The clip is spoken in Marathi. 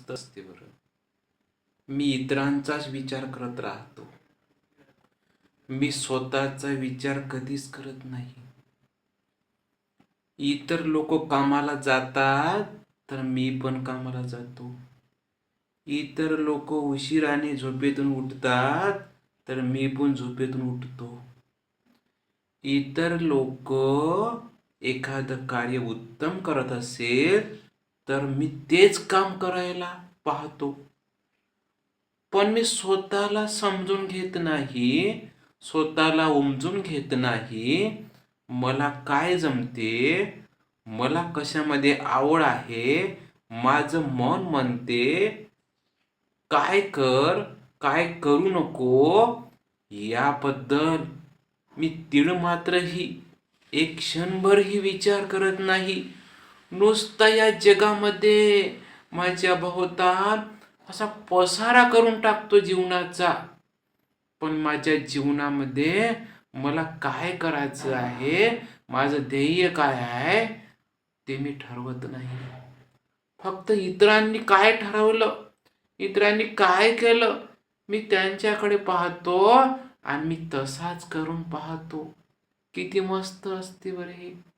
मस्त असते बरं. मी इतरांचाच विचार करत राहतो. मी स्वतःचा विचार कधीच करत नाही. इतर लोक कामाला जातात तर मी पण कामाला जातो. इतर लोक उशिराने झोपेतून उठतात तर मी पण झोपेतून उठतो. इतर लोक एखादं कार्य उत्तम करत असेल तर मी तेच काम करायला पाहतो. पण मी स्वतःला समजून घेत नाही, स्वतःला उमजून घेत नाही. मला काय जमते, मला कशामध्ये आवड आहे, माझं मन म्हणते काय कर, काय करू नको, याबद्दल मी तीळ मात्रही एक क्षणभरही विचार करत नाही. नुसता या जगामध्ये माझ्या भोवताल असा पसारा करून टाकतो जीवनाचा. पण माझ्या जीवनामध्ये मला काय करायचं आहे, माझं ध्येय काय आहे ते मी ठरवत नाही. फक्त इतरांनी काय ठरवलं, इतरांनी काय केलं, मी त्यांच्याकडे पाहतो आणि मी तसाच करून पाहतो. किती मस्त असते बरं हे.